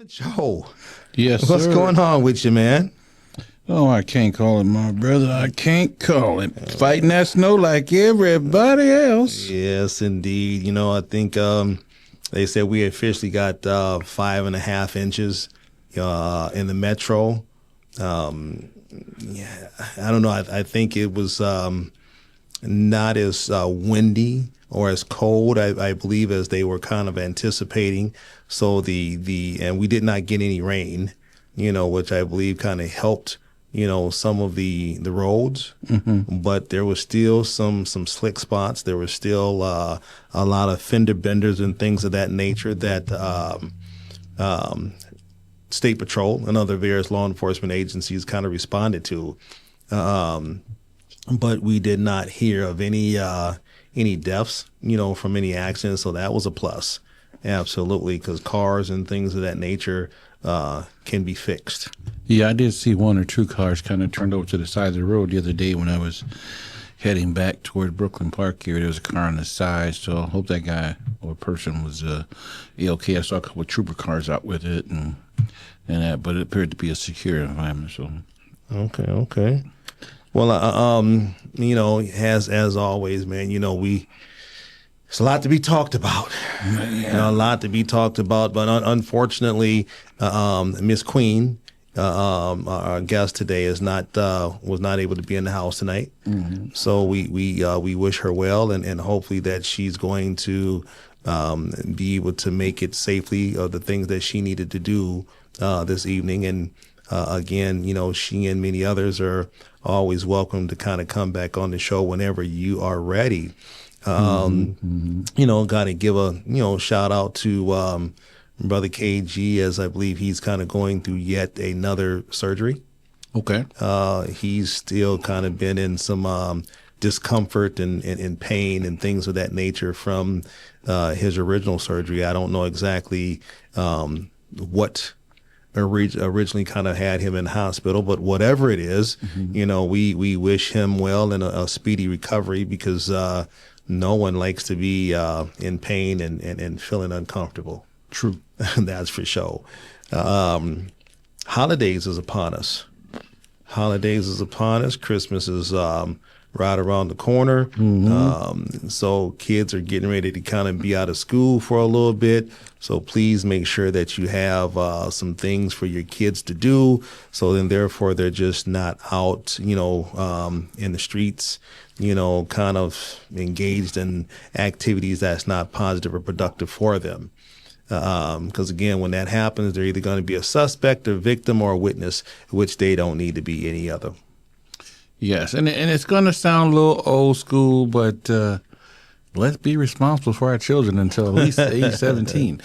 Joe, Yes, what's sir. going on with you, man? Oh, I can't call him my brother. I can't call him. Fighting that snow like everybody else. Yes, indeed. I think they said we officially got 5.5 inches in the metro. Yeah, I don't know. I think it was not as windy or as cold, I believe, as they were kind of anticipating. So and we did not get any rain, which I believe kind of helped, some of the roads. Mm-hmm. But there was still some slick spots. There was still a lot of fender benders and things of that nature that State Patrol and other various law enforcement agencies kind of responded to. But we did not hear of any deaths, from any accidents. So that was a plus. Absolutely, because cars and things of that nature can be fixed. Yeah, I did see one or two cars kind of turned over to the side of the road the other day when I was heading back toward Brooklyn Park here. There was a car on the side, so I hope that guy or person was okay. I saw a couple of trooper cars out with it and that, but it appeared to be a secure environment. So Okay. Well, as always, man, it's a lot to be talked about. yeah. A lot to be talked about, but unfortunately, Miss Queen, our guest today, was not able to be in the house tonight. Mm-hmm. So we wish her well, and hopefully that she's going to be able to make it safely. The things that she needed to do this evening, and again, she and many others are always welcome to kind of come back on the show whenever you are ready. Got to give a shout out to Brother KG, as I believe he's kind of going through yet another surgery. Okay. He's still kind of been in some discomfort and pain and things of that nature from his original surgery. I don't know exactly what originally kind of had him in hospital, but whatever it is, we wish him well and a speedy recovery, because no one likes to be in pain and feeling uncomfortable. True. That's for sure. Holidays is upon us. Christmas is right around the corner. Mm-hmm. So kids are getting ready to kind of be out of school for a little bit. So please make sure that you have some things for your kids to do. So then therefore they're just not out, in the streets, kind of engaged in activities that's not positive or productive for them. Because again, when that happens, they're either going to be a suspect, a victim, or a witness, which they don't need to be any other. Yes, and it's going to sound a little old school, but let's be responsible for our children until at least age 17.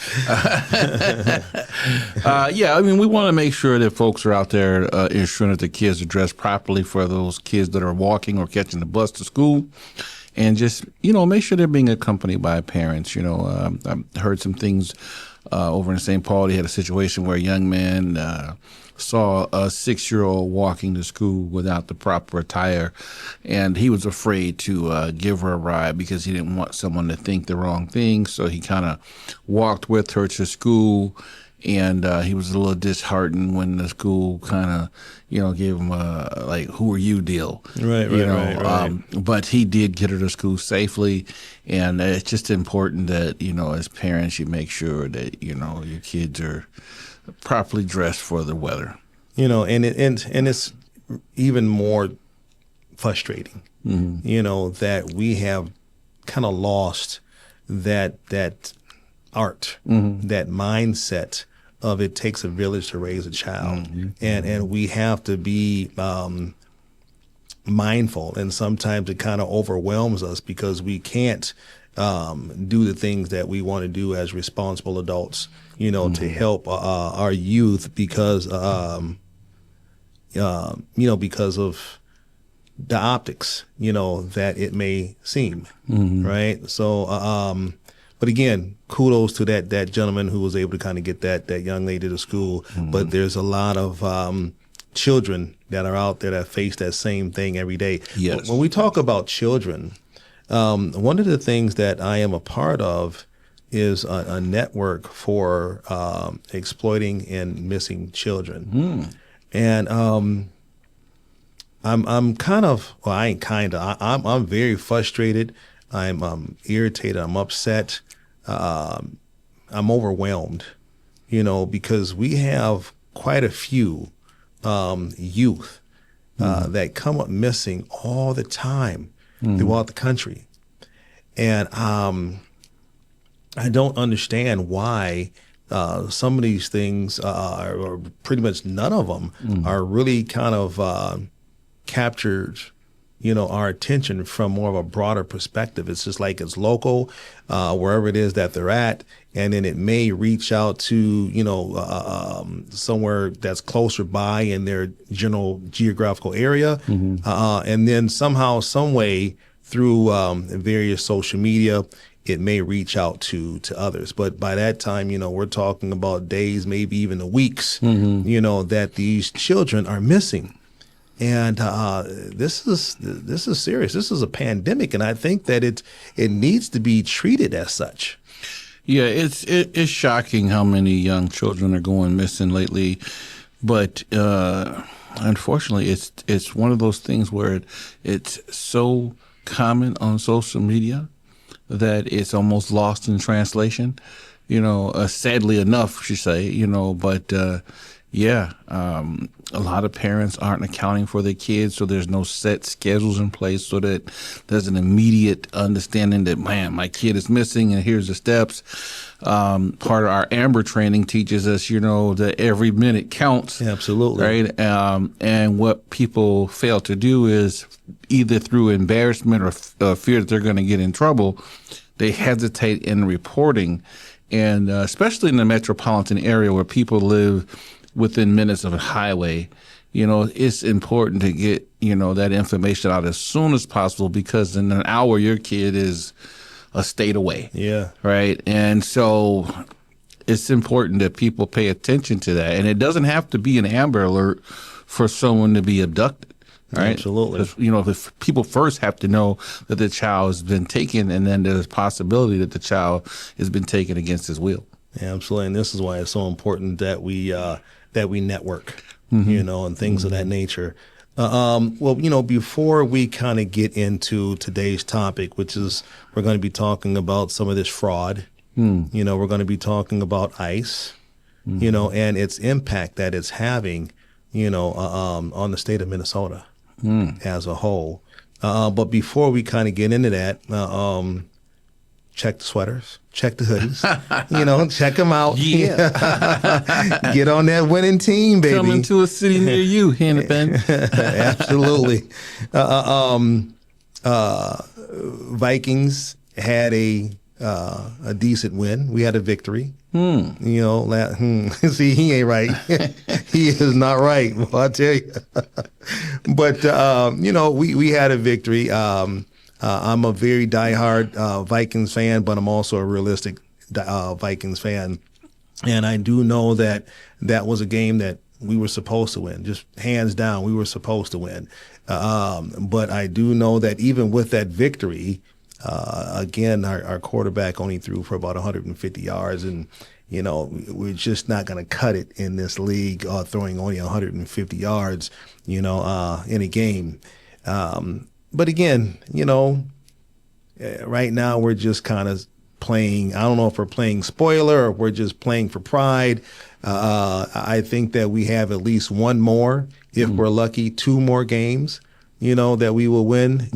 We want to make sure that folks are out there ensuring that the kids are dressed properly for those kids that are walking or catching the bus to school. And just, make sure they're being accompanied by parents. I've heard some things over in St. Paul. They had a situation where a young man saw a 6-year-old walking to school without the proper attire, and he was afraid to give her a ride because he didn't want someone to think the wrong thing. So he kind of walked with her to school, and he was a little disheartened when the school kind of, gave him a, who are you deal. Right. But he did get her to school safely, and it's just important that, as parents, you make sure that, your kids are properly dressed for the weather. And it's even more frustrating, that we have kind of lost that art, that mindset of it takes a village to raise a child. And we have to be mindful, and sometimes it kind of overwhelms us because we can't do the things that we want to do as responsible adults, to help our youth because because of the optics, that it may seem, right? So, but again, kudos to that gentleman who was able to kind of get that young lady to school. But there's a lot of children that are out there that face that same thing every day. Yes. When we talk about children, one of the things that I am a part of is a network for exploiting and missing children. And I'm kind of, well, I ain't kind of, I'm very frustrated. I'm irritated. I'm upset. I'm overwhelmed, because we have quite a few youth that come up missing all the time throughout the country. And I don't understand why some of these things, or pretty much none of them, are really kind of captured, our attention from more of a broader perspective. It's just like it's local, wherever it is that they're at, and then it may reach out to, somewhere that's closer by in their general geographical area, and then somehow, some way, through various social media, it may reach out to others. But by that time, we're talking about days, maybe even the weeks, that these children are missing. And this is serious. This is a pandemic, and I think that it needs to be treated as such. Yeah, it's shocking how many young children are going missing lately, but unfortunately, it's one of those things where it's so common on social media that it's almost lost in translation. Sadly enough, she say. But a lot of parents aren't accounting for their kids, so there's no set schedules in place so that there's an immediate understanding that, man, my kid is missing and here's the steps. Part of our Amber training teaches us, that every minute counts. Absolutely. Right? And what people fail to do is either through embarrassment or fear that they're going to get in trouble, they hesitate in reporting. And especially in the metropolitan area where people live within minutes of a highway, it's important to get, that information out as soon as possible, because in an hour your kid is a state away. Yeah. Right. And so it's important that people pay attention to that. And it doesn't have to be an Amber Alert for someone to be abducted. Right? Absolutely. If people first have to know that the child has been taken, and then there's a possibility that the child has been taken against his will. Yeah, absolutely. And this is why it's so important that we network, and things of that nature. Before we kind of get into today's topic, which is we're going to be talking about some of this fraud, we're going to be talking about ICE, and its impact that it's having, on the state of Minnesota as a whole. But before we kind of get into that, check the sweaters, check the hoodies, check them out. Yeah. Get on that winning team, baby. Coming to a city near you, Hennepin. Absolutely. Vikings had a decent win. We had a victory. See, he ain't right. He is not right. Well, I tell you. But we had a victory. I'm a very diehard Vikings fan, but I'm also a realistic Vikings fan, and I do know that was a game that we were supposed to win. Just hands down, we were supposed to win. But I do know that even with that victory, again, our quarterback only threw for about 150 yards, and we're just not going to cut it in this league, throwing only 150 yards, in a game. But again, right now we're just kind of playing. I don't know if we're playing spoiler or if we're just playing for pride. I think that we have at least one more, if we're lucky, two more games, that we will win,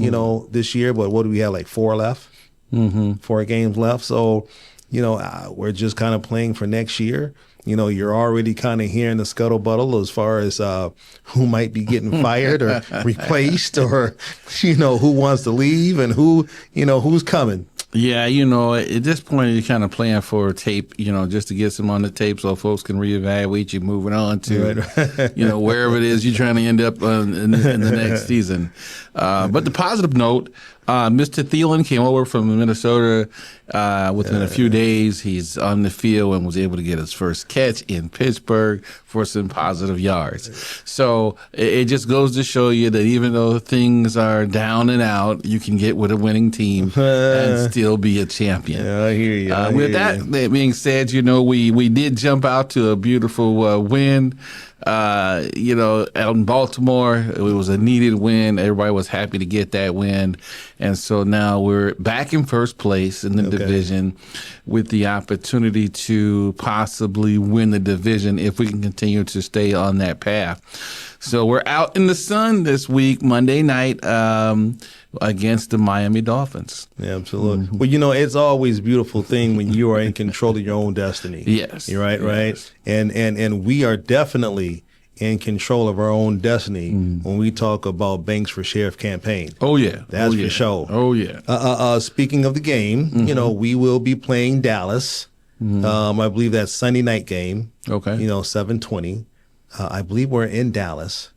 this year. But what do we have, like 4 left? 4 games left. So, we're just kind of playing for next year. You're already kind of hearing the scuttlebuttle as far as who might be getting fired or replaced, or, who wants to leave and who's coming. Yeah, at this point, you're kind of playing for tape, just to get some on the tape so folks can reevaluate you moving on to, wherever it is you're trying to end up in the next season. But the positive note, Mr. Thielen came over from Minnesota within a few days. He's on the field and was able to get his first catch in Pittsburgh for some positive yards. So it just goes to show you that even though things are down and out, you can get with a winning team and still be a champion. Yeah, I hear you. With that being said, we did jump out to a beautiful win. Out in Baltimore, it was a needed win. Everybody was happy to get that win. And so now we're back in first place in the division with the opportunity to possibly win the division if we can continue to stay on that path. So we're out in the sun this week, Monday night, against the Miami Dolphins. Yeah, absolutely. Mm-hmm. Well, it's always a beautiful thing when you are in control of your own destiny. Yes. You're right, right? And we are definitely in control of our own destiny when we talk about Banks for Sheriff campaign. Oh, yeah. That's for sure. Oh, yeah. Speaking of the game, we will be playing Dallas. I believe that's Sunday night game. Okay. 7:20. I believe we're in Dallas.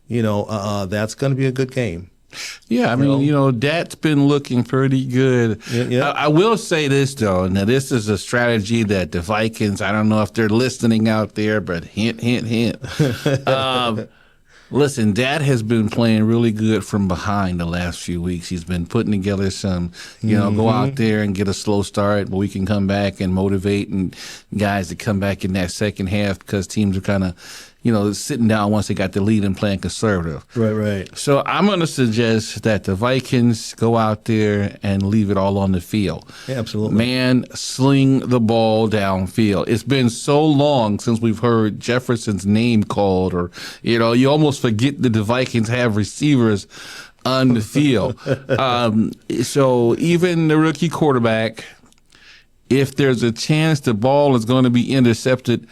That's going to be a good game. Yeah, I mean, that's been looking pretty good. Yeah. I will say this, though. Now, this is a strategy that the Vikings, I don't know if they're listening out there, but hint, hint, hint. Listen, Dad has been playing really good from behind the last few weeks. He's been putting together some, go out there and get a slow start, but we can come back and motivate and guys to come back in that second half because teams are kind of, sitting down once they got the lead and playing conservative. Right. So I'm going to suggest that the Vikings go out there and leave it all on the field. Yeah, absolutely. Man, sling the ball downfield. It's been so long since we've heard Jefferson's name called, or, you almost forget that the Vikings have receivers on the field. So even the rookie quarterback, if there's a chance the ball is going to be intercepted,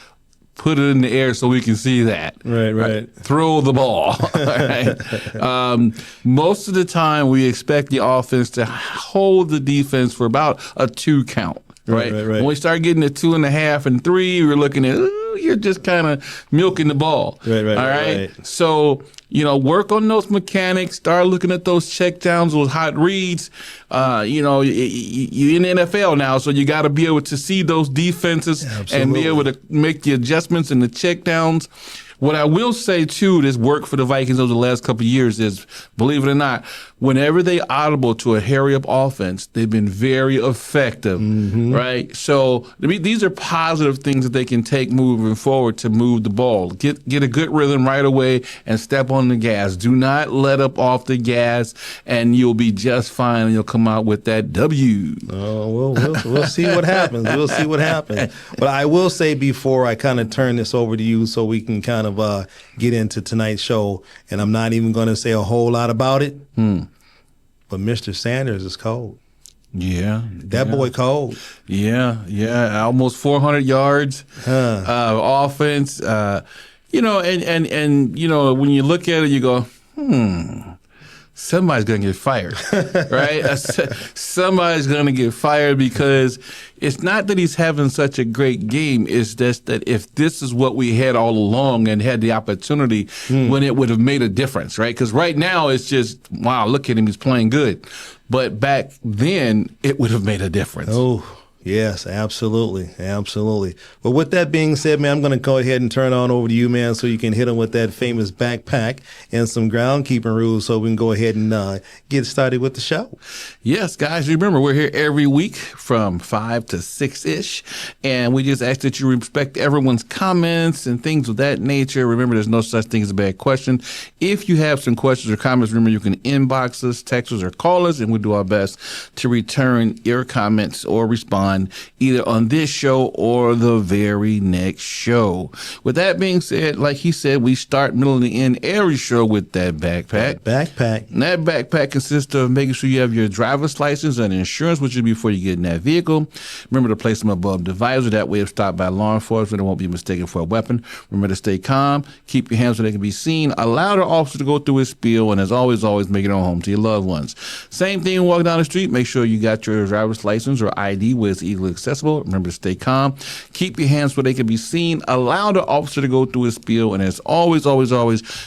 put it in the air so we can see that. Right. Throw the ball. Right? Most of the time, we expect the offense to hold the defense for about a 2 count. Right. When we start getting to 2.5 and 3, we're looking at, you're just kind of milking the ball. Right. All right. So, work on those mechanics. Start looking at those checkdowns, those hot reads. You're in the NFL now, so you got to be able to see those defenses and be able to make the adjustments and the checkdowns. What I will say, too, that's worked for the Vikings over the last couple of years is, believe it or not, whenever they audible to a hurry-up offense, they've been very effective, right? So these are positive things that they can take moving forward to move the ball. Get a good rhythm right away and step on the gas. Do not let up off the gas, and you'll be just fine, and you'll come out with that W. Oh, we'll see what happens. We'll see what happens. But I will say before I kind of turn this over to you so we can kind of get into tonight's show, and I'm not even going to say a whole lot about it, but Mr. Sanders is cold. Yeah. That boy cold. Yeah. Almost 400 yards offense. And when you look at it, you go, somebody's going to get fired, right? Somebody's going to get fired because it's not that he's having such a great game. It's just that if this is what we had all along and had the opportunity, when it would have made a difference, right? Because right now it's just, wow, look at him, he's playing good. But back then, it would have made a difference. Oh, yes, absolutely. But with that being said, man, I'm going to go ahead and turn on over to you, man, so you can hit him with that famous backpack and some groundkeeping rules so we can go ahead and get started with the show. Yes, guys, remember, we're here every week from 5 to 6-ish, and we just ask that you respect everyone's comments and things of that nature. Remember, there's no such thing as a bad question. If you have some questions or comments, remember, you can inbox us, text us, or call us, and we'll do our best to return your comments or respond either on this show or the very next show. With that being said, like he said, we start middle and the end every show with that backpack. And that backpack consists of making sure you have your driver's license and insurance, which will be before you get in that vehicle. Remember to place them above the visor. That way, if stopped by law enforcement, it won't be mistaken for a weapon. Remember to stay calm. Keep your hands so they can be seen. Allow the officer to go through his spiel. And as always, make it on home to your loved ones. Same thing, walk down the street. Make sure you got your driver's license or ID with is easily accessible. Remember to stay calm. Keep your hands where they can be seen. Allow the officer to go through his spiel. And as always,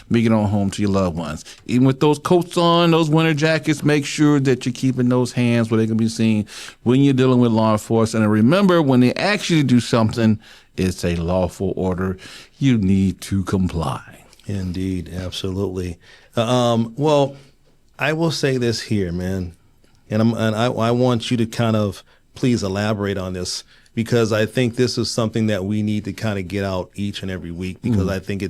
make it on home to your loved ones. Even with those coats on, those winter jackets, make sure that you're keeping those hands where they can be seen when you're dealing with law enforcement. And remember, when they ask you to do something, it's a lawful order. You need to comply. Indeed, absolutely. Well, I will say this here, man, and I want you to kind of please elaborate on this, because I think this is something that we need to kind of get out each and every week, because I think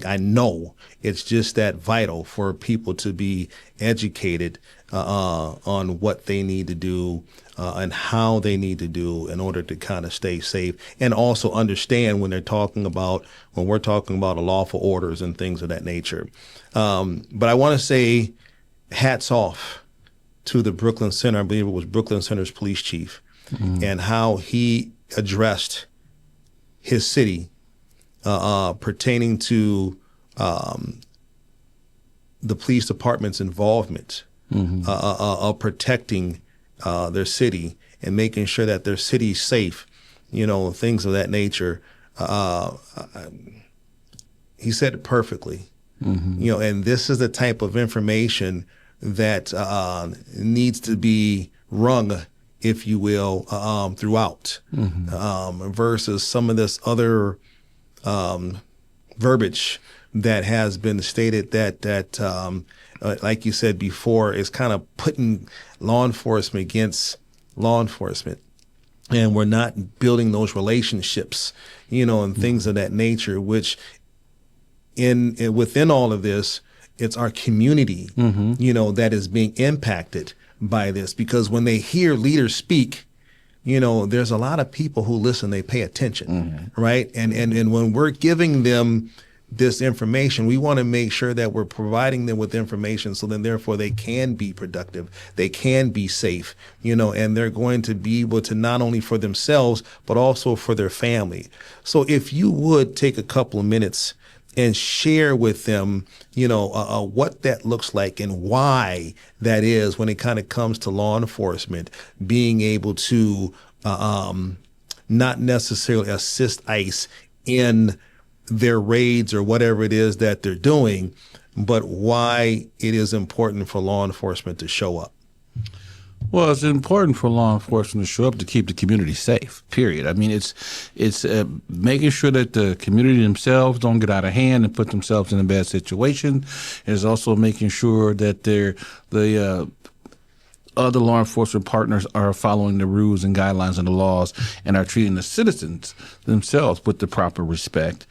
I know it's just that vital for people to be educated on what they need to do and how they need to do in order to kind of stay safe, and also understand when we're talking about lawful orders and things of that nature. But I want to say hats off to the Brooklyn Center. I believe it was Brooklyn Center's police chief, and how he addressed his city pertaining to the police department's involvement of protecting their city and making sure that their city's safe, things of that nature. He said it perfectly, and this is the type of information that needs to be rung, if you will, throughout, versus some of this other verbiage that has been stated that like you said before, is kind of putting law enforcement against law enforcement. And we're not building those relationships, and things of that nature, which within all of this, it's our community, that is being impacted by this. Because when they hear leaders speak, there's a lot of people who listen, they pay attention, right? And when we're giving them this information, we want to make sure that we're providing them with information, so then therefore they can be productive, they can be safe, and they're going to be able to, not only for themselves, but also for their family. So if you would take a couple of minutes and share with them, what that looks like and why that is, when it kind of comes to law enforcement being able to not necessarily assist ICE in their raids or whatever it is that they're doing, but why it is important for law enforcement to show up. Well, it's important for law enforcement to show up to keep the community safe, period. I mean, it's making sure that the community themselves don't get out of hand and put themselves in a bad situation. It's also making sure that the other law enforcement partners are following the rules and guidelines and the laws, and are treating the citizens themselves with the proper respect,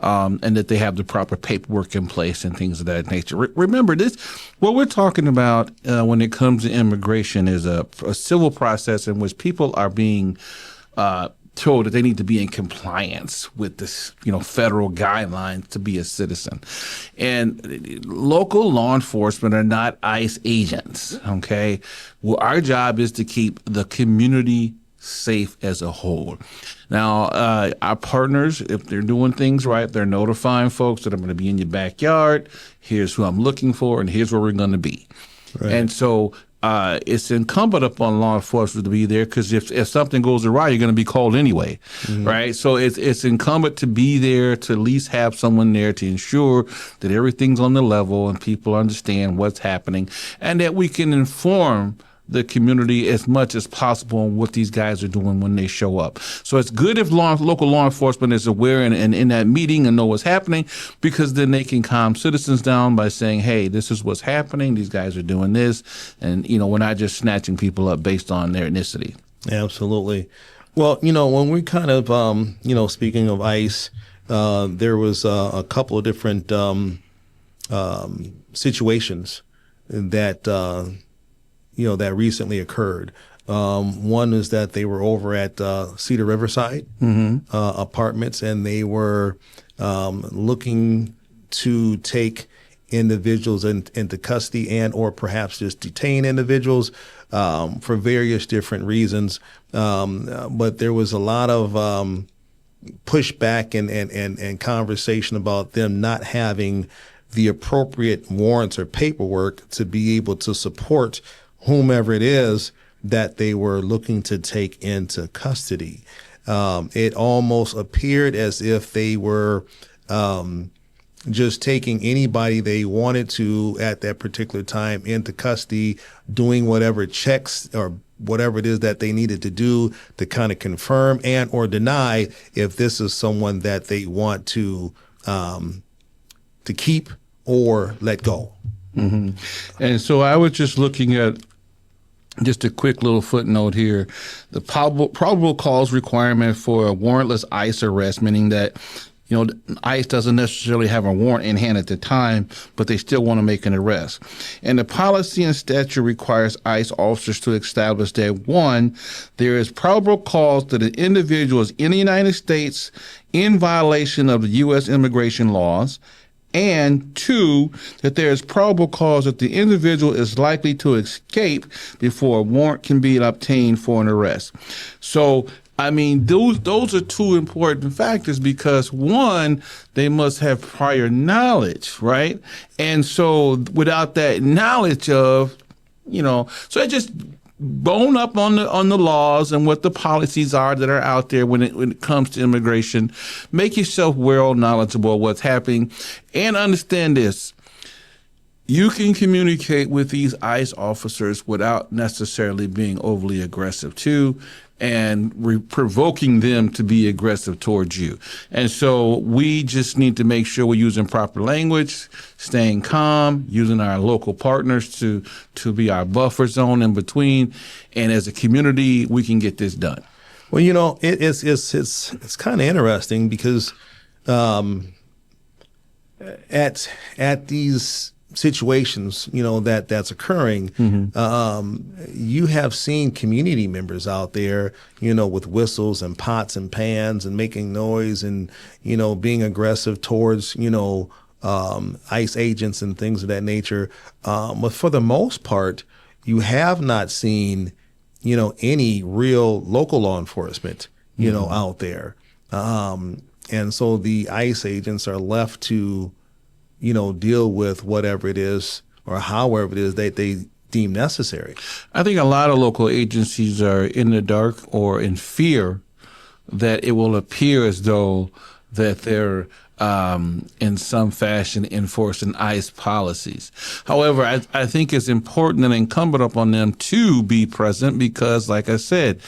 and that they have the proper paperwork in place and things of that nature. Remember this, what we're talking about when it comes to immigration is a civil process in which people are being told that they need to be in compliance with this, federal guidelines to be a citizen. And local law enforcement are not ICE agents, okay? Well, our job is to keep the community safe as a whole. Now, our partners, if they're doing things right, they're notifying folks that I'm going to be in your backyard, here's who I'm looking for, and here's where we're going to be. Right. And so it's incumbent upon law enforcement to be there, because if something goes awry, you're going to be called anyway, right? So it's incumbent to be there, to at least have someone there to ensure that everything's on the level and people understand what's happening, and that we can inform the community as much as possible on what these guys are doing when they show up. So it's good if local law enforcement is aware and in that meeting and know what's happening, because then they can calm citizens down by saying, hey, this is what's happening. These guys are doing this. And, we're not just snatching people up based on their ethnicity. Absolutely. Well, when we kind of, speaking of ICE, there was a couple of different situations that that recently occurred. One is that they were over at Cedar Riverside apartments, and they were looking to take individuals into custody and or perhaps just detain individuals for various different reasons. But there was a lot of pushback and conversation about them not having the appropriate warrants or paperwork to be able to support whomever it is that they were looking to take into custody. It almost appeared as if they were just taking anybody they wanted to at that particular time into custody, doing whatever checks or whatever it is that they needed to do to kind of confirm and or deny if this is someone that they want to keep or let go. Mm-hmm. And so I was just looking at just a quick little footnote here. The probable cause requirement for a warrantless ICE arrest, meaning that ICE doesn't necessarily have a warrant in hand at the time, but they still want to make an arrest. And the policy and statute requires ICE officers to establish that, one, there is probable cause that an individual is in the United States in violation of the U.S. immigration laws, and two, that there is probable cause that the individual is likely to escape before a warrant can be obtained for an arrest. So, I mean, those are two important factors because, one, they must have prior knowledge, right? And so without that knowledge of, so it just bone up on the laws and what the policies are that are out there when it comes to immigration. Make yourself well knowledgeable of what's happening and understand this. You can communicate with these ICE officers without necessarily being overly aggressive too, and provoking them to be aggressive towards you. And so we just need to make sure we're using proper language, staying calm, using our local partners to be our buffer zone in between. And as a community, we can get this done. Well, it's kind of interesting because at these situations, that's occurring, you have seen community members out there, with whistles and pots and pans and making noise and, being aggressive towards, ICE agents and things of that nature. But for the most part, you have not seen, any real local law enforcement, out there. And so the ICE agents are left to, deal with whatever it is or however it is that they deem necessary. I think a lot of local agencies are in the dark or in fear that it will appear as though that they're in some fashion enforcing ICE policies. However, I think it's important and incumbent upon them to be present because, like I said,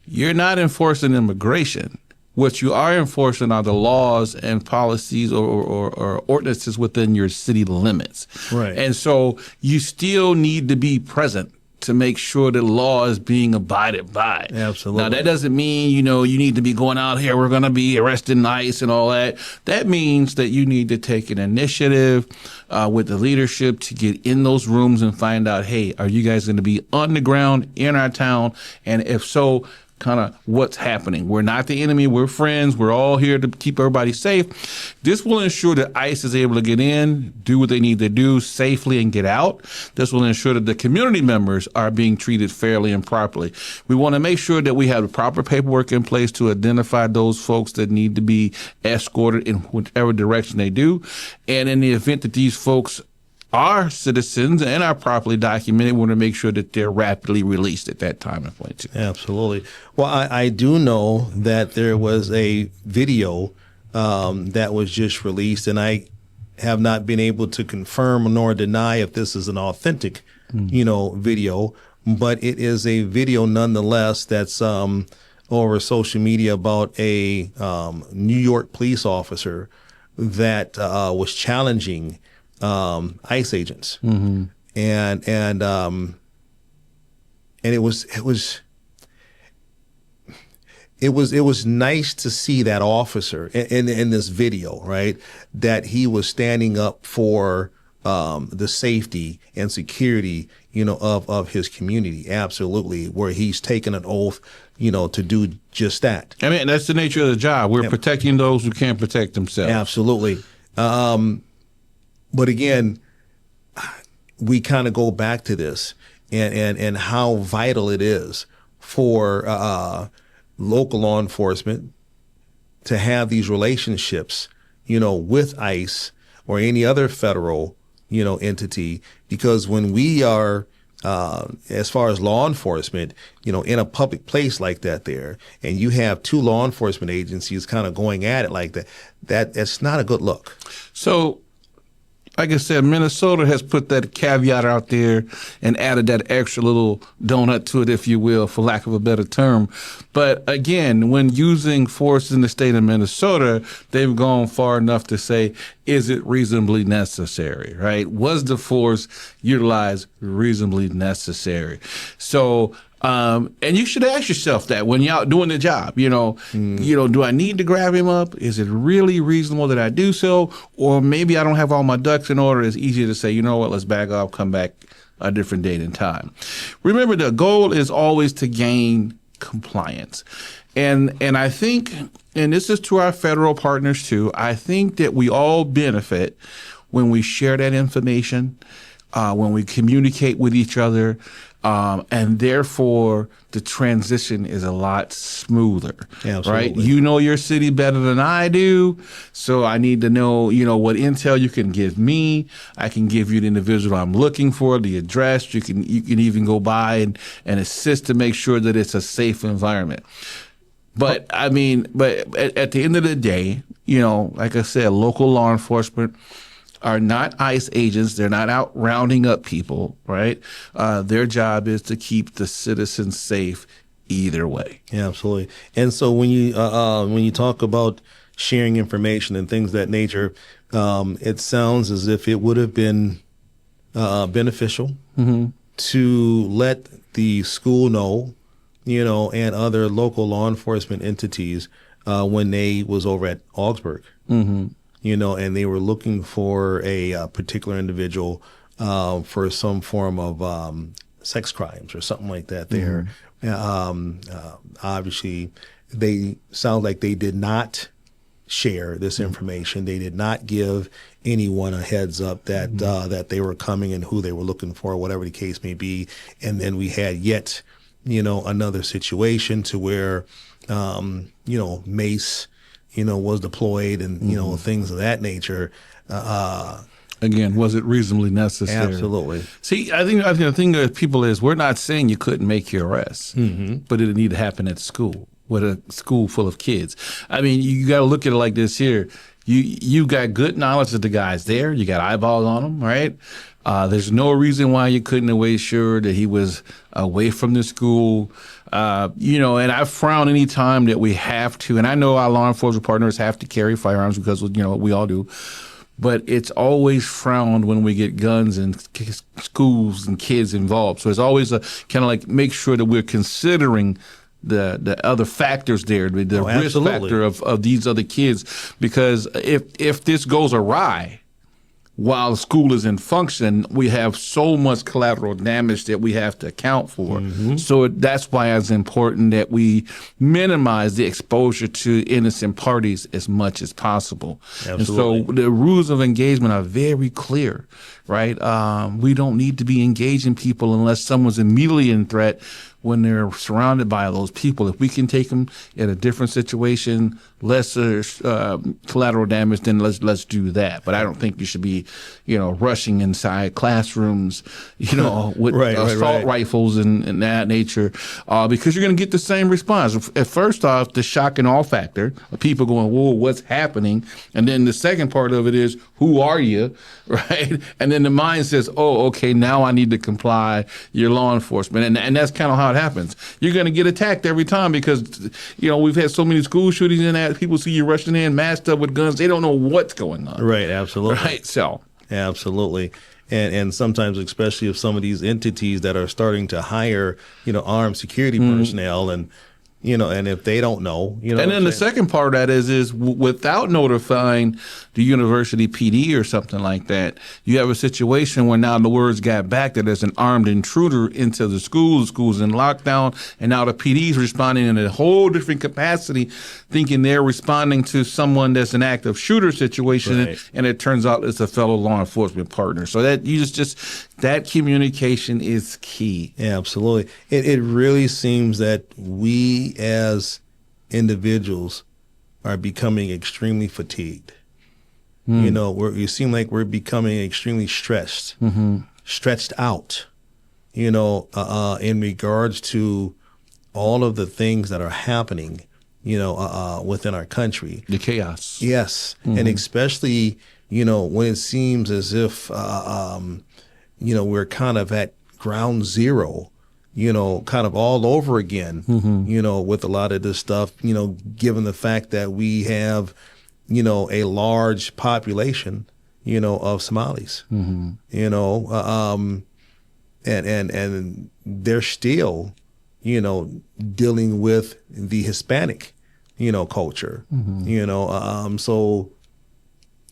you're not enforcing immigration. What you are enforcing are the laws and policies or ordinances within your city limits. Right. And so you still need to be present to make sure that law is being abided by. Absolutely. Now, that doesn't mean, you need to be going out here, we're going to be arresting ICE and all that. That means that you need to take an initiative with the leadership to get in those rooms and find out, hey, are you guys going to be on the ground in our town? And if so, kind of what's happening. We're not the enemy. We're friends. We're all here to keep everybody safe. This will ensure that ICE is able to get in, do what they need to do safely and get out. This will ensure that the community members are being treated fairly and properly. We want to make sure that we have the proper paperwork in place to identify those folks that need to be escorted in whichever direction they do. And in the event that these folks are citizens and are properly documented, we want to make sure that they're rapidly released at that time and point too. Absolutely. Well, I do know that there was a video that was just released, and I have not been able to confirm nor deny if this is an authentic, video, but it is a video nonetheless that's over social media about a New York police officer that was challenging ICE agents, and it was nice to see that officer in this video, right? That he was standing up for the safety and security, of his community. Absolutely, where he's taken an oath, to do just that. I mean, that's the nature of the job. We're protecting those who can't protect themselves. Absolutely. But again, we kind of go back to this and how vital it is for local law enforcement to have these relationships, with ICE or any other federal, entity, because when we are as far as law enforcement, in a public place like that there, and you have two law enforcement agencies kind of going at it like that, that's not a good look. So, like I said, Minnesota has put that caveat out there and added that extra little donut to it, if you will, for lack of a better term. But again, when using force in the state of Minnesota, they've gone far enough to say, is it reasonably necessary, right? Was the force utilized reasonably necessary? So, and you should ask yourself that when you're out doing the job, do I need to grab him up? Is it really reasonable that I do so? Or maybe I don't have all my ducks in order. It's easier to say, you know what, let's back off, come back a different date and time. Remember, the goal is always to gain compliance. And I think, and this is to our federal partners too, I think that we all benefit when we share that information, when we communicate with each other, and therefore the transition is a lot smoother. Absolutely. Right? You know your city better than I do, so I need to know, what intel you can give me. I can give you the individual I'm looking for, the address. You can even go by and assist to make sure that it's a safe environment. But at the end of the day, like I said, local law enforcement are not ICE agents. They're not out rounding up people, right? Their job is to keep the citizens safe either way. Yeah, absolutely. And so when you talk about sharing information and things of that nature, it sounds as if it would have been beneficial to let the school know, and other local law enforcement entities when they was over at Augsburg. And they were looking for a particular individual for some form of sex crimes or something like that there. Obviously, they sound like they did not share this information. They did not give anyone a heads up that that they were coming and who they were looking for, whatever the case may be. And then we had yet, another situation to where, Mace, was deployed and, things of that nature. Again, was it reasonably necessary? Absolutely. See, I think the thing with people is we're not saying you couldn't make your arrest, but it need to happen at school with a school full of kids. I mean, you got to look at it like this here. You got good knowledge of the guys there. You got eyeballs on them, right? There's no reason why you couldn't have made sure that he was away from the school. And I frown any time that we have to, and I know our law enforcement partners have to carry firearms because, we all do. But it's always frowned when we get guns and schools and kids involved. So it's always a kind of like make sure that we're considering the other factors there, the risk factor of these other kids. Because if this goes awry while school is in function, we have so much collateral damage that we have to account for. So that's why it's important that we minimize the exposure to innocent parties as much as possible. Absolutely. And so the rules of engagement are very clear, right? We don't need to be engaging people unless someone's immediately in threat when they're surrounded by those people. If we can take them in a different situation, lesser collateral damage, then let's do that. But I don't think you should be, rushing inside classrooms, with assault rifles and that nature, because you're going to get the same response. At first off, the shock and awe factor of people going, whoa, what's happening? And then the second part of it is, who are you, right? And then the mind says, oh, okay, now I need to comply. You're law enforcement. And that's kind of how it happens. You're going to get attacked every time because, we've had so many school shootings and that people see you rushing in masked up with guns. They don't know what's going on. Right, absolutely. Right, so. Absolutely. And sometimes, especially if some of these entities that are starting to hire, armed security personnel and if they don't know, And then the second part of that is without notifying the university PD or something like that, you have a situation where now the words got back that there's an armed intruder into the school's in lockdown, and now the PD's responding in a whole different capacity, thinking they're responding to someone that's an active shooter situation, right. and it turns out it's a fellow law enforcement partner. So that you just that communication is key. Yeah, absolutely. It really seems that we as individuals are becoming extremely fatigued. You seem like we're becoming extremely stressed, stretched out, in regards to all of the things that are happening, within our country. The chaos. Yes. And especially, when it seems as if, we're kind of at ground zero, kind of all over again, with a lot of this stuff, given the fact that we have, a large population, of Somalis, and they're still, dealing with the Hispanic, culture, so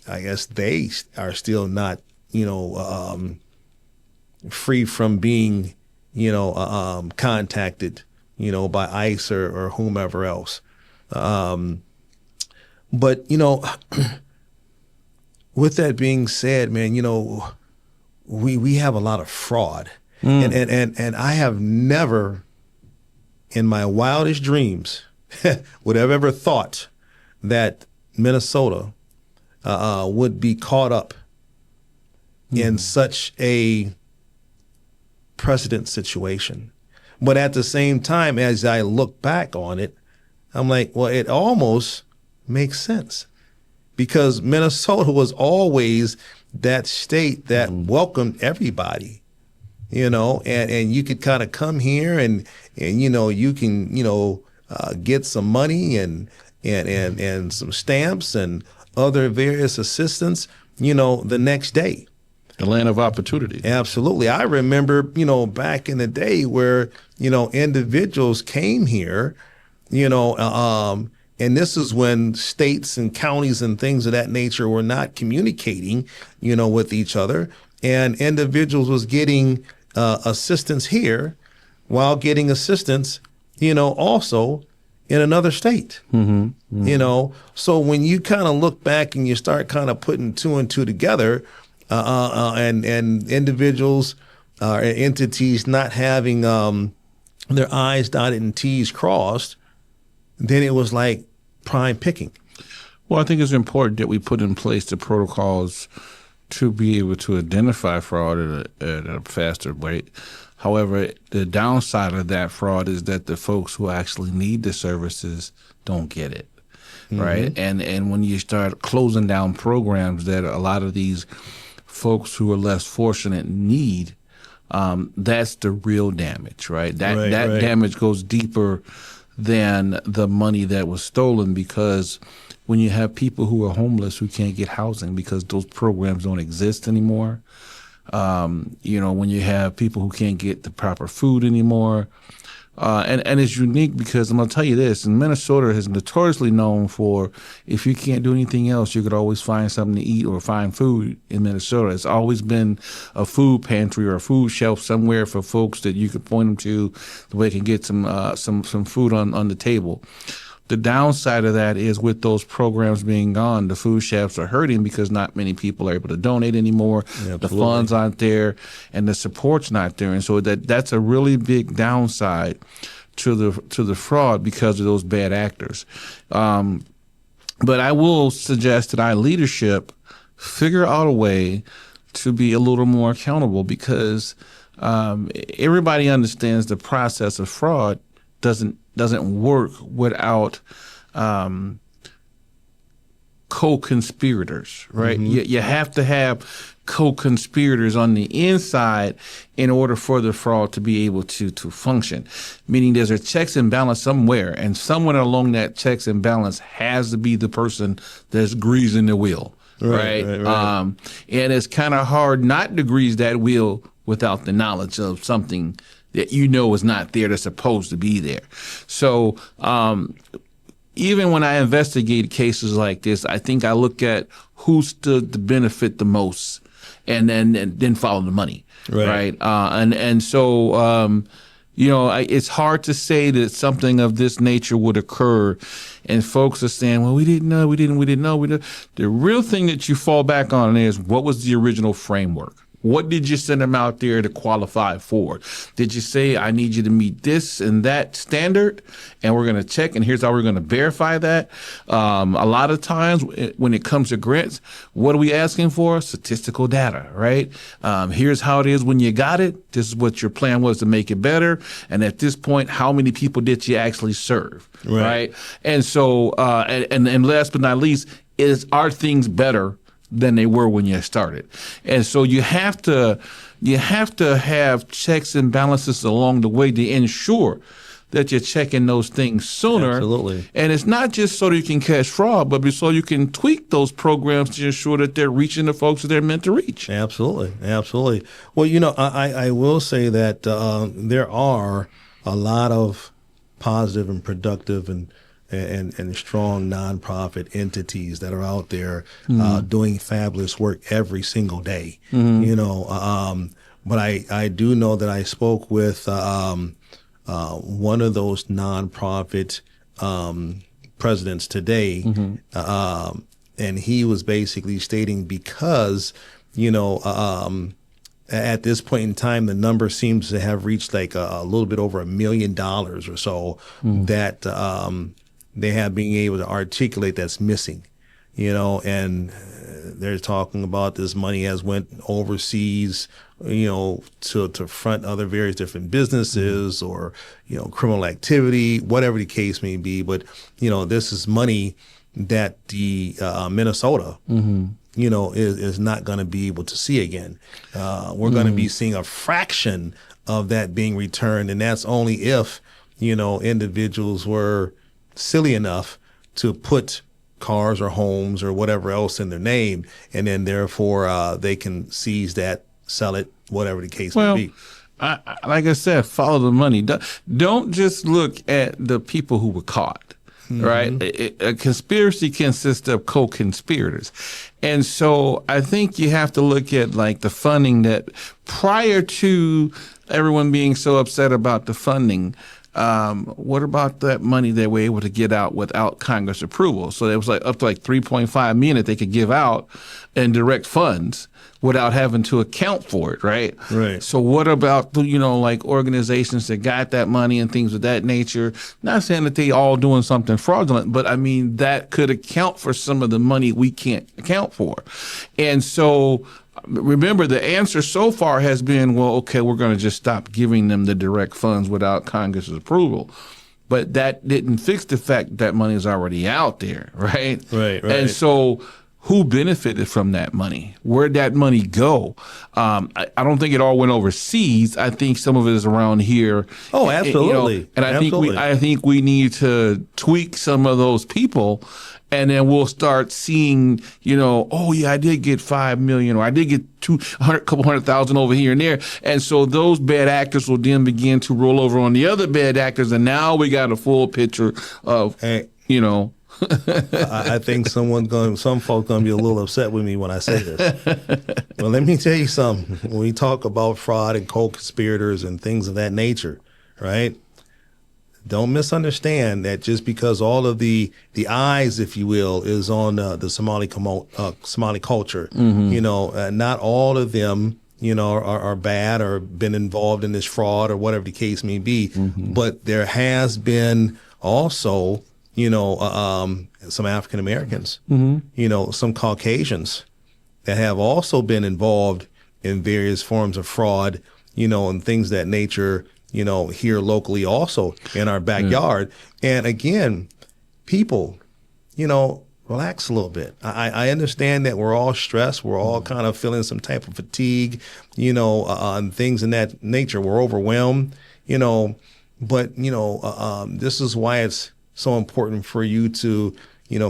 I guess they are still not, free from being, contacted, by ICE or whomever else. But, with that being said, man, we have a lot of fraud. And I have never in my wildest dreams would have ever thought that Minnesota would be caught up in such a precedent situation. But at the same time, as I look back on it, I'm like, well, it almost makes sense, because Minnesota was always that state that welcomed everybody, and you could kind of come here and you can, get some money and some stamps and other various assistance, the next day. The land of opportunity. Absolutely. I remember, back in the day where, individuals came here, and this is when states and counties and things of that nature were not communicating, with each other. And individuals was getting assistance here while getting assistance, also in another state. So when you kind of look back and you start kind of putting two and two together, and individuals or entities not having their I's dotted and T's crossed, then it was like prime picking. Well, I think it's important that we put in place the protocols to be able to identify fraud at a faster rate. However, the downside of that fraud is that the folks who actually need the services don't get it, right? And when you start closing down programs that a lot of these folks who are less fortunate need, that's the real damage, right? That damage goes deeper than the money that was stolen, because when you have people who are homeless who can't get housing because those programs don't exist anymore, when you have people who can't get the proper food anymore, and it's unique because I'm going to tell you this, and Minnesota is notoriously known for, if you can't do anything else, you could always find something to eat or find food in Minnesota. It's always been a food pantry or a food shelf somewhere for folks that you could point them to the way they can get some food on the table. The downside of that is, with those programs being gone, the food shelves are hurting because not many people are able to donate anymore. Yeah, the funds aren't there, and the support's not there, and so that's a really big downside to the fraud because of those bad actors. But I will suggest that our leadership figure out a way to be a little more accountable, because everybody understands the process of fraud doesn't work without co-conspirators, right? You have to have co-conspirators on the inside in order for the fraud to be able to function, meaning there's a checks and balance somewhere, and someone along that checks and balance has to be the person that's greasing the wheel, right? And it's kind of hard not to grease that wheel without the knowledge of something that is not there, that's supposed to be there. So even when I investigate cases like this, I think I look at who stood to benefit the most, and then follow the money, right? So it's hard to say that something of this nature would occur, and folks are saying, well, we didn't know. The real thing that you fall back on is, what was the original framework? What did you send them out there to qualify for? Did you say, I need you to meet this and that standard, and we're going to check, and here's how we're going to verify that? A lot of times when it comes to grants, what are we asking for? Statistical data, right? Here's how it is when you got it. This is what your plan was to make it better. And at this point, how many people did you actually serve, right? And so, and last but not least, are things better than they were when you started? And so you have to have checks and balances along the way to ensure that you're checking those things sooner. Absolutely. And it's not just so that you can catch fraud, but so you can tweak those programs to ensure that they're reaching the folks that they're meant to reach. Absolutely. Absolutely. Well, I will say that there are a lot of positive and productive and strong nonprofit entities that are out there doing fabulous work every single day. But I do know that I spoke with one of those nonprofit presidents today, and he was basically stating because at this point in time, the number seems to have reached like a little bit over $1 million or so that they have been able to articulate that's missing, and they're talking about this money has went overseas, to front other various different businesses or, criminal activity, whatever the case may be. But, this is money that the Minnesota, is not going to be able to see again. We're going to be seeing a fraction of that being returned. And that's only if, individuals were silly enough to put cars or homes or whatever else in their name, and then therefore they can seize that, sell it, whatever the case may be. Like I said, follow the money. Don't just look at the people who were caught, right? A conspiracy consists of co-conspirators. And so I think you have to look at like the funding that prior to everyone being so upset about the funding, what about that money they were able to get out without Congress approval? So it was like up to like $3.5 million that they could give out in direct funds without having to account for it, right? Right. So what about, like organizations that got that money and things of that nature? Not saying that they all doing something fraudulent, but I mean, that could account for some of the money we can't account for. And so remember, the answer so far has been, well, okay, we're going to just stop giving them the direct funds without Congress's approval. But that didn't fix the fact that money is already out there, right? Right. And so who benefited from that money? Where'd that money go? I don't think it all went overseas. I think some of it is around here. Oh, absolutely. And I think we need to tweak some of those people. And then we'll start seeing, oh yeah, I did get $5 million, or I did get a couple 100,000 over here and there. And so those bad actors will then begin to roll over on the other bad actors. And now we got a full picture of, I think some folks gonna be a little upset with me when I say this. Well, let me tell you something. When we talk about fraud and co-conspirators and things of that nature, right? Don't misunderstand that just because all of the eyes, if you will, is on the Somali culture, not all of them, are bad or been involved in this fraud or whatever the case may be. But there has been also, some African Americans, some Caucasians that have also been involved in various forms of fraud, and things of that nature, here locally also in our backyard. And again, people, relax a little bit. I understand that we're all stressed. We're all kind of feeling some type of fatigue, and things in that nature. We're overwhelmed, but, this is why it's so important for you to,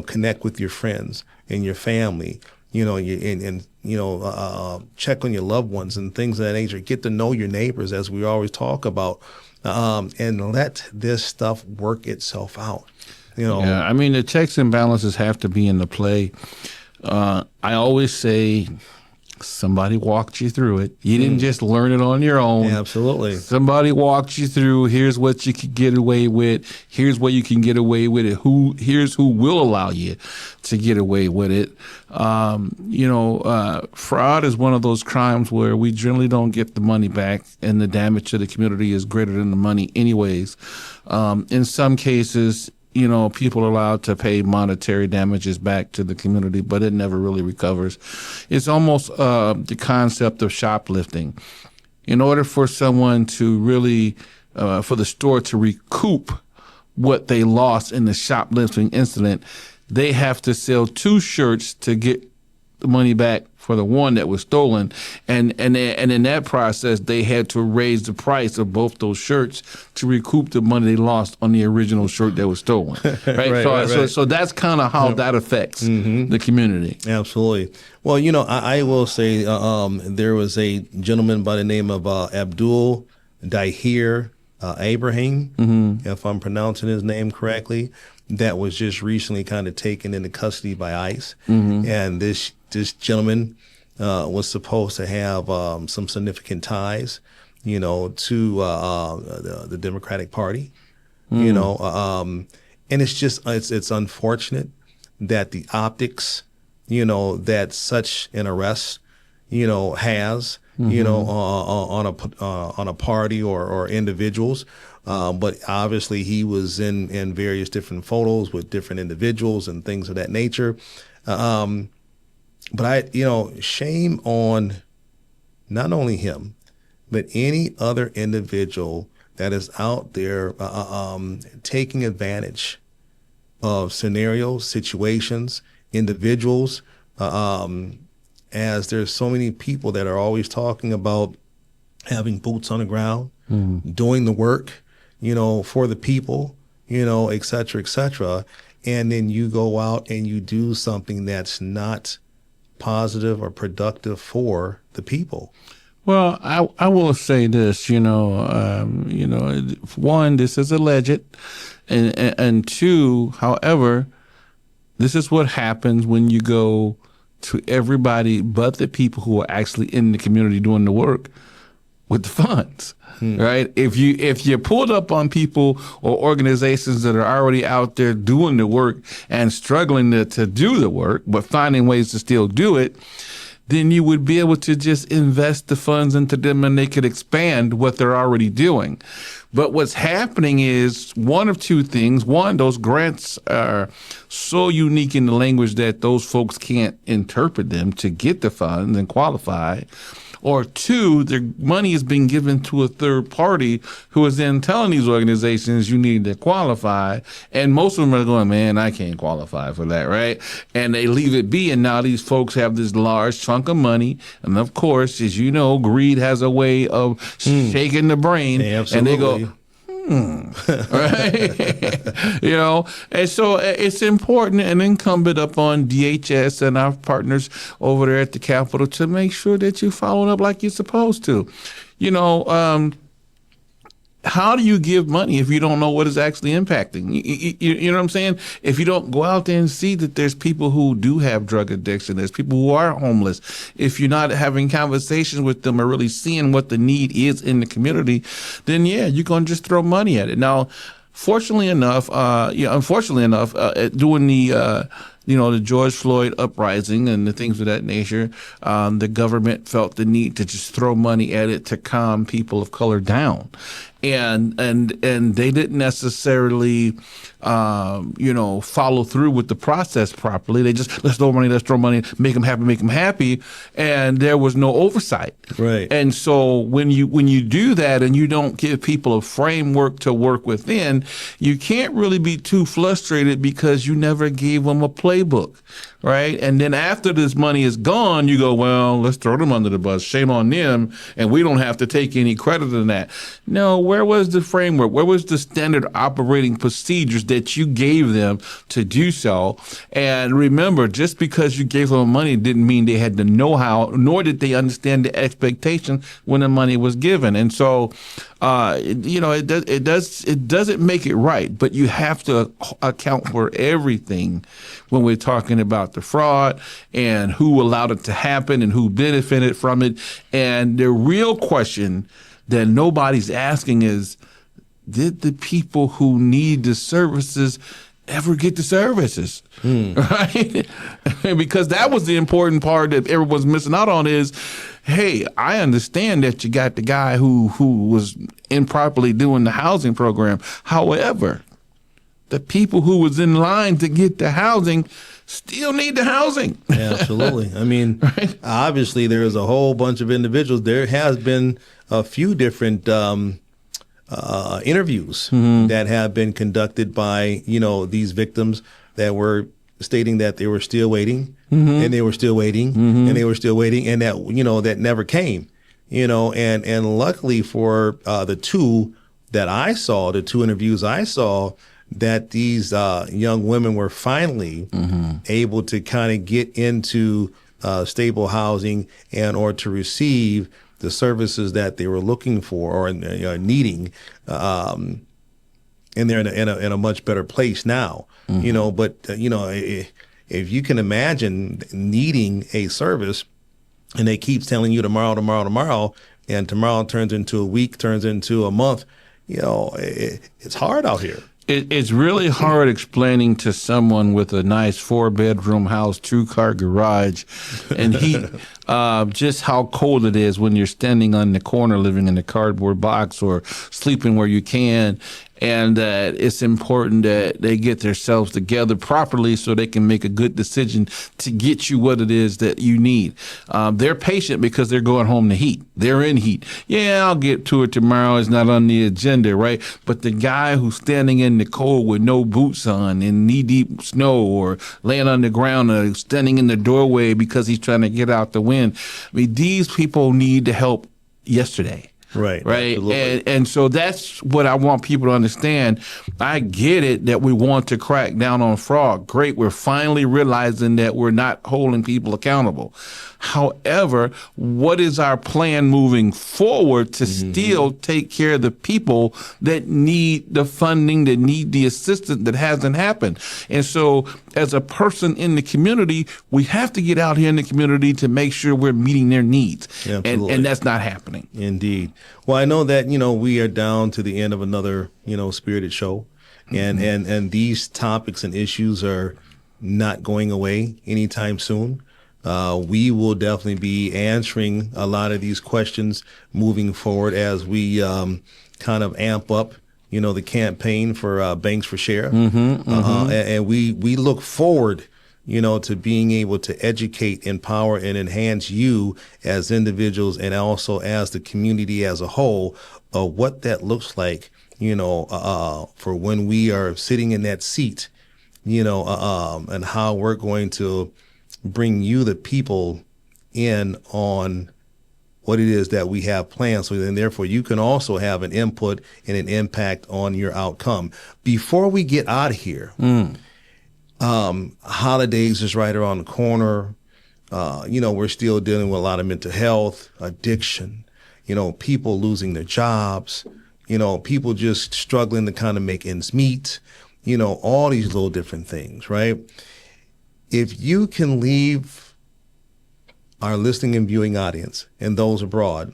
connect with your friends and your family, check on your loved ones and things of that nature. Get to know your neighbors, as we always talk about, and let this stuff work itself out. Yeah, I mean, the checks and balances have to be in the play. I always say Somebody walked you through it. You didn't just learn it on your own. Absolutely. Somebody walked you through. Here's what you could get away with. Here's what you can get away with it. Here's who will allow you to get away with it. Fraud is one of those crimes where we generally don't get the money back, and the damage to the community is greater than the money anyways. In some cases, people are allowed to pay monetary damages back to the community, but it never really recovers. It's almost the concept of shoplifting. In order for someone to really, for the store to recoup what they lost in the shoplifting incident, they have to sell 2 shirts to get the money back for the one that was stolen, and in that process, they had to raise the price of both those shirts to recoup the money they lost on the original shirt that was stolen. Right? So that's kind of how that affects the community. Absolutely. Well, I will say there was a gentleman by the name of Abdul Dahir Abraham, if I'm pronouncing his name correctly, that was just recently kind of taken into custody by ICE, and this gentleman was supposed to have some significant ties, to the Democratic Party, and it's just it's unfortunate that the optics, that such an arrest, has, on a party or individuals. But obviously he was in various different photos with different individuals and things of that nature. But shame on not only him, but any other individual that is out there taking advantage of scenarios, situations, individuals, as there's so many people that are always talking about having boots on the ground, doing the work, for the people, et cetera, et cetera. And then you go out and you do something that's not positive or productive for the people. Well, I will say this, one, this is alleged, and 2, however, this is what happens when you go to everybody but the people who are actually in the community doing the work with the funds. Right? If you pulled up on people or organizations that are already out there doing the work and struggling to do the work, but finding ways to still do it, then you would be able to just invest the funds into them and they could expand what they're already doing. But what's happening is one of 2 things. One, those grants are so unique in the language that those folks can't interpret them to get the funds and qualify. Or 2, their money is being given to a third party who is then telling these organizations you need to qualify. And most of them are going, man, I can't qualify for that, right? And they leave it be. And now these folks have this large chunk of money. And of course, as you know, greed has a way of shaking the brain. Absolutely. And they go, right? And so it's important and incumbent upon DHS and our partners over there at the Capitol to make sure that you follow up like you're supposed to. How do you give money if you don't know what is actually impacting? You know what I'm saying? If you don't go out there and see that there's people who do have drug addiction, there's people who are homeless, if you're not having conversations with them or really seeing what the need is in the community, then you're going to just throw money at it. Now, unfortunately enough, during the George Floyd uprising and the things of that nature, the government felt the need to just throw money at it to calm people of color down. And they didn't necessarily, follow through with the process properly. They just, let's throw money, make them happy. And there was no oversight. Right. And so when you do that and you don't give people a framework to work within, you can't really be too frustrated because you never gave them a playbook. Right. And then after this money is gone, you go, well, let's throw them under the bus. Shame on them. And we don't have to take any credit in that. No, where was the framework? Where was the standard operating procedures that you gave them to do so? And remember, just because you gave them money didn't mean they had the know-how, nor did they understand the expectation when the money was given. And so It doesn't make it right, but you have to account for everything when we're talking about the fraud and who allowed it to happen and who benefited from it. And the real question that nobody's asking is, did the people who need the services ever get the services? Right? Because that was the important part that everyone's missing out on is, hey, I understand that you got the guy who was improperly doing the housing program. However, the people who was in line to get the housing still need the housing. Absolutely. I mean, right? Obviously, there's a whole bunch of individuals. There has been a few different interviews that have been conducted by, these victims that were stating that they were still waiting and they were still waiting and they were still waiting, and that, that never came, and luckily for the two interviews I saw, that these young women were finally able to kind of get into stable housing or to receive the services that they were looking for or needing, and they're in a much better place now. But if you can imagine needing a service, and they keep telling you tomorrow, and tomorrow turns into a week, turns into a month, it's hard out here. It's really hard explaining to someone with a nice 4-bedroom house, 2-car garage, and heat, just how cold it is when you're standing on the corner living in a cardboard box or sleeping where you can. And that it's important that they get themselves together properly so they can make a good decision to get you what it is that you need. They're patient because they're going home to heat. They're in heat. Yeah, I'll get to it tomorrow. It's not on the agenda, right? But the guy who's standing in the cold with no boots on in knee-deep snow, or laying on the ground or standing in the doorway because he's trying to get out the wind, I mean, these people need the help yesterday. Right. And so that's what I want people to understand. I get it that we want to crack down on fraud. Great. We're finally realizing that we're not holding people accountable. However, what is our plan moving forward to still take care of the people that need the funding, that need the assistance that hasn't happened? And so as a person in the community, we have to get out here in the community to make sure we're meeting their needs. And that's not happening. Indeed. Well, I know that, we are down to the end of another, spirited show, and these topics and issues are not going away anytime soon. We will definitely be answering a lot of these questions moving forward as we kind of amp up, the campaign for Banks for Share. And we look forward, to being able to educate, empower, and enhance you as individuals and also as the community as a whole of what that looks like, for when we are sitting in that seat, and how we're going to bring you, the people, in on what it is that we have planned. So then therefore you can also have an input and an impact on your outcome. Before we get out of here, holidays is right around the corner. We're still dealing with a lot of mental health, addiction, people losing their jobs, people just struggling to kind of make ends meet, all these little different things, right? If you can leave our listening and viewing audience and those abroad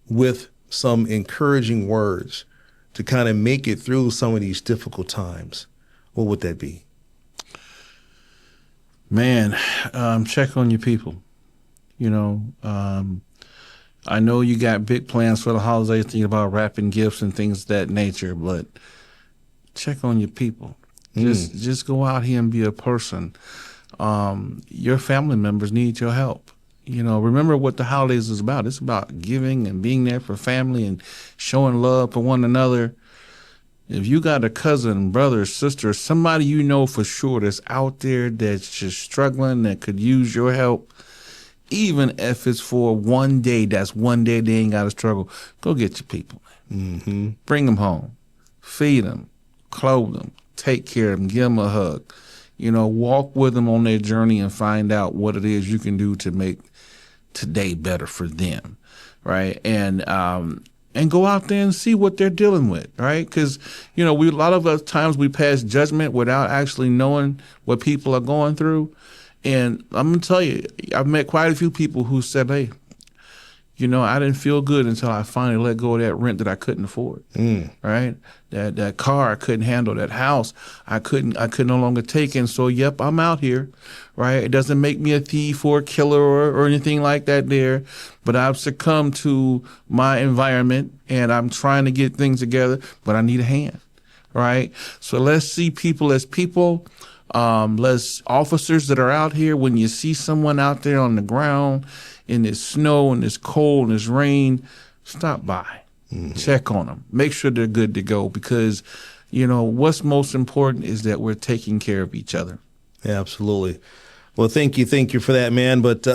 with some encouraging words to kind of make it through some of these difficult times, what would that be? Man, check on your people. I know you got big plans for the holidays, thinking about wrapping gifts and things of that nature, but check on your people. Just go out here and be a person. Your family members need your help. Remember what the holidays is about. It's about giving and being there for family and showing love for one another. If you got a cousin, brother, sister, somebody for sure that's out there that's just struggling, that could use your help, even if it's for one day, that's one day they ain't got to struggle, go get your people. Bring them home. Feed them. Clothe them. Take care of them. Give them a hug. Walk with them on their journey and find out what it is you can do to make today better for them, right? And and go out there and see what they're dealing with, right? Because, a lot of us times we pass judgment without actually knowing what people are going through. And I'm going to tell you, I've met quite a few people who said, hey, I didn't feel good until I finally let go of that rent that I couldn't afford, right? That car I couldn't handle, that house I could no longer take. And so, yep, I'm out here, right? It doesn't make me a thief or a killer or anything like that there, but I've succumbed to my environment and I'm trying to get things together, but I need a hand, right? So let's see people as people. Let's officers that are out here, when you see someone out there on the ground in this snow and this cold and this rain, stop by, check on them, make sure they're good to go, because what's most important is that we're taking care of each other. Yeah, absolutely. Well, thank you for that, man. But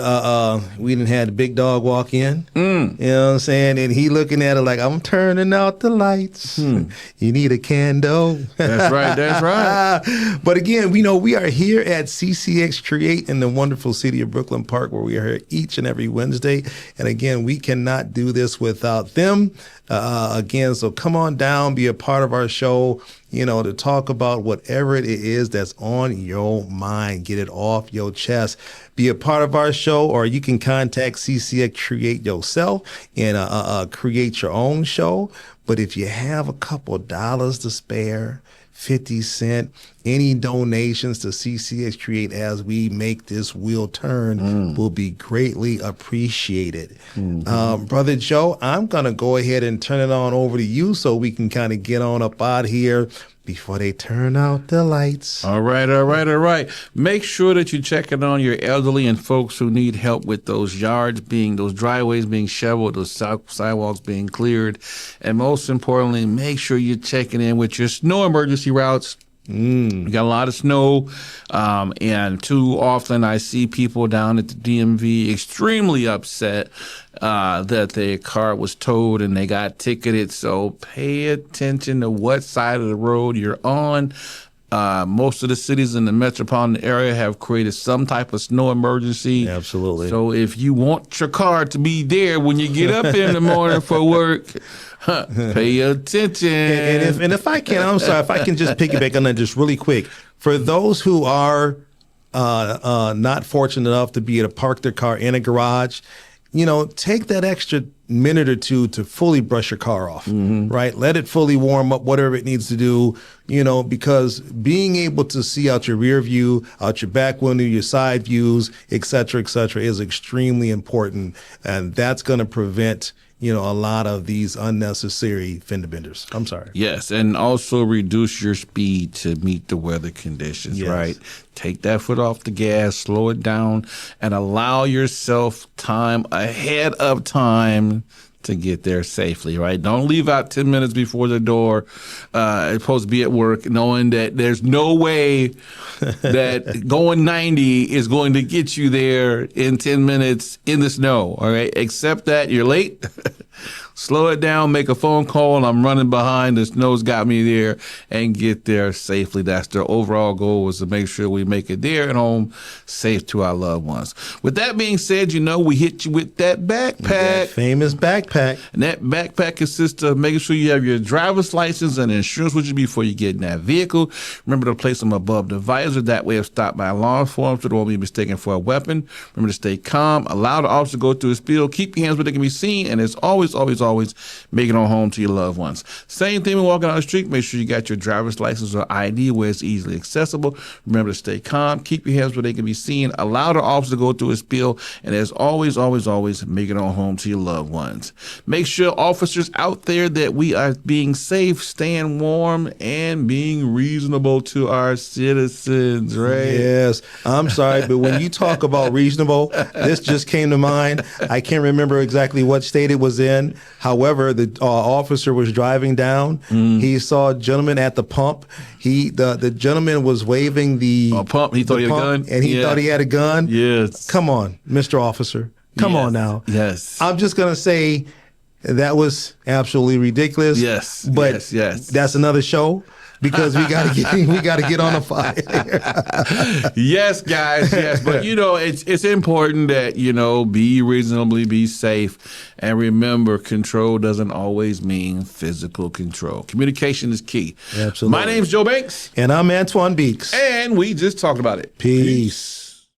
we didn't have the big dog walk in. You know what I'm saying? And he looking at it like, I'm turning out the lights. You need a candle. That's right. That's right. But again, we are here at CCX Create in the wonderful city of Brooklyn Park, where we are here each and every Wednesday. And again, we cannot do this without them. Again, so come on down, be a part of our show, to talk about whatever it is that's on your mind. Get it off your chest. Be a part of our show, or you can contact CCX Create yourself and create your own show. But if you have a couple dollars to spare, 50 cents, any donations to CCX Create as we make this wheel turn will be greatly appreciated. Brother Joe, I'm going to go ahead and turn it on over to you so we can kind of get on up out here before they turn out the lights. All right. Make sure that you check it on your elderly and folks who need help with those driveways being shoveled, those sidewalks being cleared. And most importantly, make sure you're checking in with your snow emergency routes. We got a lot of snow, and too often I see people down at the DMV extremely upset that their car was towed and they got ticketed. So pay attention to what side of the road you're on. Most of the cities in the metropolitan area have created some type of snow emergency. Absolutely. So if you want your car to be there when you get up in the morning for work, pay attention. And if I can, I'm sorry, if I can just piggyback on that just really quick. For those who are not fortunate enough to be able to park their car in a garage, take that extra minute or two to fully brush your car off, right? Let it fully warm up, whatever it needs to do, because being able to see out your rear view, out your back window, your side views, et cetera, is extremely important. And that's going to prevent a lot of these unnecessary fender benders. I'm sorry. Yes, and also reduce your speed to meet the weather conditions, right? Take that foot off the gas, slow it down, and allow yourself time ahead of time to get there safely, right? Don't leave out 10 minutes before the door. It's supposed to be at work, knowing that there's no way that going 90 is going to get you there in 10 minutes in the snow, all right? Except that you're late. Slow it down, make a phone call, and I'm running behind. The snow's got me there, and get there safely. That's their overall goal, is to make sure we make it there and home safe to our loved ones. With that being said, we hit you with that backpack. That famous backpack. And that backpack consists of making sure you have your driver's license and insurance with you before you get in that vehicle. Remember to place them above the visor. That way, if stopped by law enforcement, it won't be mistaken for a weapon. Remember to stay calm. Allow the officer to go through his spiel. Keep your hands where they can be seen. And as always, make it on home to your loved ones. Same thing when walking down the street. Make sure you got your driver's license or ID where it's easily accessible. Remember to stay calm. Keep your hands where they can be seen. Allow the officer to go through his spiel. And as always, make it on home to your loved ones. Make sure, officers out there, that we are being safe, staying warm, and being reasonable to our citizens, right? Yes. I'm sorry, but when you talk about reasonable, this just came to mind. I can't remember exactly what state it was in. However, the officer was driving down. He saw a gentleman at the pump. The gentleman was waving the pump. He thought he had a gun, and he thought he had a gun. Yes. Come on, Mr. Officer. Come on now. Yes. I'm just gonna say that was absolutely ridiculous. Yes. But yes. that's another show. because we got to get on the fire. Yes, guys, yes. But, it's important that, be reasonably, be safe. And remember, control doesn't always mean physical control. Communication is key. Absolutely. My name's Joe Banks. And I'm Anthijuan Beeks. And we just talked about it. Peace.